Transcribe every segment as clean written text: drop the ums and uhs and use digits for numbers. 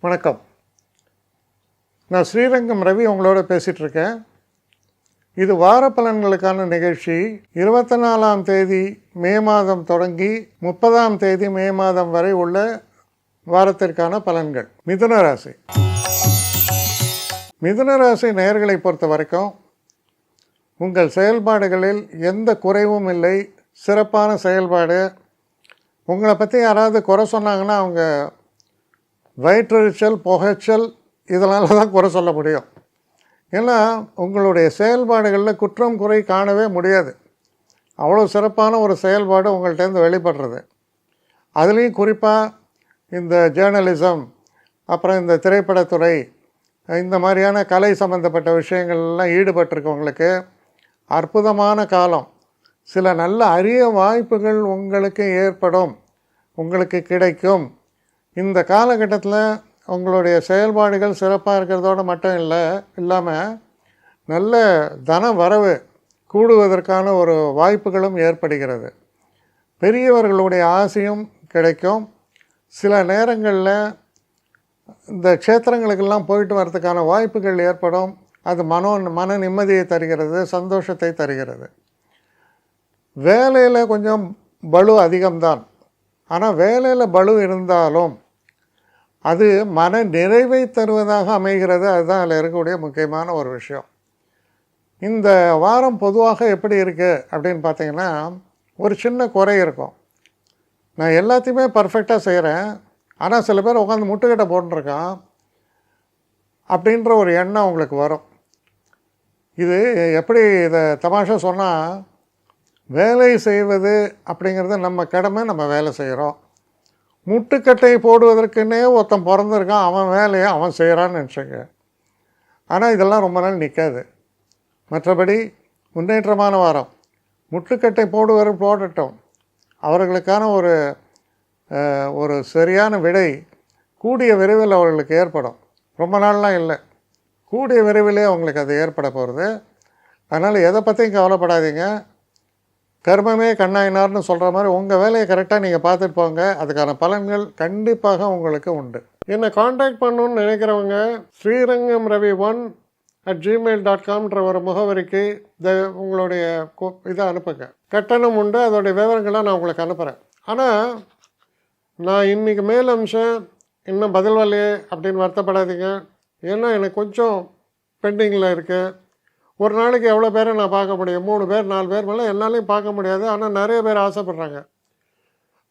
வணக்கம். நான் ஸ்ரீரங்கம் ரவி உங்களோட பேசிகிட்ருக்கேன். இது வார பலன்களுக்கான நிகழ்ச்சி. 24ஆம் தேதி மே மாதம் தொடங்கி 30ஆம் தேதி மே மாதம் வரை உள்ள வாரத்திற்கான பலன்கள். மிதுன ராசி. மிதுன ராசி நேயர்களை பொறுத்த வரைக்கும் உங்கள் செயல்பாடுகளில் எந்த குறைவும் இல்லை. சிறப்பான செயல்பாடு. உங்களை பற்றி யாராவது குறை சொன்னாங்கன்னா அவங்க வயிற்றெரிச்சல், புகைச்சல் இதனால தான் குறை சொல்ல முடியும். ஏன்னா உங்களுடைய செயல்பாடுகளில் குற்றம் குறை காணவே முடியாது. அவ்வளோ சிறப்பான ஒரு செயல்பாடு உங்கள்கிட்டேருந்து வெளிப்படுறது. அதுலேயும் குறிப்பாக இந்த ஜேர்னலிசம், அப்புறம் இந்த திரைப்படத்துறை, இந்த மாதிரியான கலை சம்மந்தப்பட்ட விஷயங்கள்லாம் ஈடுபட்டிருக்கவங்களுக்கு அற்புதமான காலம். சில நல்ல அரிய வாய்ப்புகள் உங்களுக்கு ஏற்படும், உங்களுக்கு கிடைக்கும். இந்த காலகட்டத்தில் உங்களுடைய செயல்பாடுகள் சிறப்பாக இருக்கிறதோடு மட்டும் இல்லாமல் நல்ல தன வரவு கூடுவதற்கான ஒரு வாய்ப்புகளும் ஏற்படுகிறது. பெரியவர்களுடைய ஆசையும் கிடைக்கும். சில நேரங்களில் இந்த க்ஷேத்திரங்களுக்கெல்லாம் போயிட்டு வரதுக்கான வாய்ப்புகள் ஏற்படும். அது மன நிம்மதியை தருகிறது, சந்தோஷத்தை தருகிறது. வேலையில் கொஞ்சம் பளு அதிகம்தான். ஆனால் வேலையில் பளு இருந்தாலும் அது மன நிறைவை தருவதாக அமைகிறது. அதுதான் அதில் இருக்கக்கூடிய முக்கியமான ஒரு விஷயம். இந்த வாரம் பொதுவாக எப்படி இருக்குது அப்படின்னு பார்த்தீங்கன்னா, ஒரு சின்ன குறை இருக்கும். நான் எல்லாத்தையுமே பர்ஃபெக்டாக செய்கிறேன், ஆனால் சில பேர் உட்காந்து முட்டுக்கட்டை போட்டுருக்கான் அப்படின்ற ஒரு எண்ணம் உங்களுக்கு வரும். இது எப்படி இதை தமாஷா சொன்னால், வேலை செய்வது அப்படிங்கிறது நம்ம கடமை, நம்ம வேலை செய்கிறோம். முட்டுக்கட்டை போடுவதற்குன்னே ஒருத்தன் பிறந்திருக்கான், அவன் வேலையை அவன் செய்கிறான்னு நினச்சிங்க. ஆனால் இதெல்லாம் ரொம்ப நாள் நிற்காது. மற்றபடி முன்னேற்றமான வாரம். முட்டுக்கட்டை போடுவர் போடட்டும். அவர்களுக்கான ஒரு சரியான விடை கூடிய விரைவில் அவர்களுக்கு ஏற்படும். ரொம்ப நாள்லாம் இல்லை, கூடிய விரைவிலே அவங்களுக்கு அது ஏற்பட போகிறது. அதனால் எதை பற்றியும் கவலைப்படாதீங்க. கர்மமே கண்ணாயினார்னு சொல்கிற மாதிரி உங்கள் வேலையை கரெக்டாக நீங்கள் பார்த்துட்டு போங்க. அதுக்கான பலன்கள் கண்டிப்பாக உங்களுக்கு உண்டு. என்னை காண்டாக்ட் பண்ணணுன்னு நினைக்கிறவங்க srirangam1@gmail.comன்ற ஒரு முகவரிக்கு உங்களுடைய இதை அனுப்புங்க. கட்டணம் உண்டு, அதோடைய விவரங்களை நான் உங்களுக்கு அனுப்புகிறேன். ஆனால் நான் இன்றைக்கி மேல் அம்சம் இன்னும் பதில் வரலையே அப்படின்னு வருத்தப்படாதீங்க. ஏன்னா எனக்கு கொஞ்சம் பெண்டிங்கில் இருக்குது. ஒரு நாளைக்கு எவ்வளோ பேரை நான் பார்க்க முடியும்? 3 பேர் 4 பேர் மேலே என்னாலையும் பார்க்க முடியாது. ஆனால் நிறைய பேர் ஆசைப்பட்றாங்க.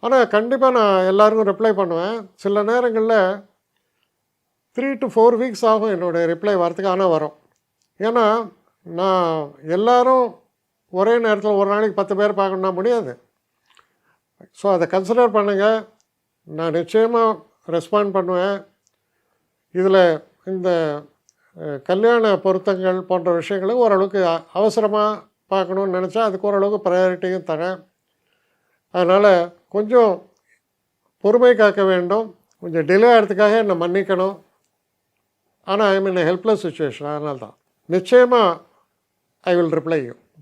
ஆனால் கண்டிப்பாக நான் எல்லாருக்கும் ரிப்ளை பண்ணுவேன். சில நேரங்களில் 3 to 4 வீக்ஸ் ஆகும் என்னுடைய ரிப்ளை வரத்துக்கு. ஆனால் வரும். ஏன்னா நான் எல்லோரும் ஒரே நேரத்தில் ஒரு நாளைக்கு 10 பேர் பார்க்கணுன்னா முடியாது. ஸோ அதை கன்சிடர் பண்ணுங்கள். நான் நிச்சயமாக ரெஸ்பாண்ட் பண்ணுவேன். இதில் இந்த கல்யாண பொருத்தங்கள் போன்ற விஷயங்களை ஓரளவுக்கு அவசரமாக பார்க்கணுன்னு நினச்சா அதுக்கு ஓரளவுக்கு ப்ரையாரிட்டியும் தரேன். அதனால் கொஞ்சம் பொறுமை காக்க வேண்டும். கொஞ்சம் டிலே ஆகிறதுக்காக என்னை மன்னிக்கணும். ஆனால் ஐ மீன் ஹெல்ப்லெஸ் சுச்சுவேஷன். அதனால தான் நிச்சயமாக ஐ வில் ரிப்ளை யூ.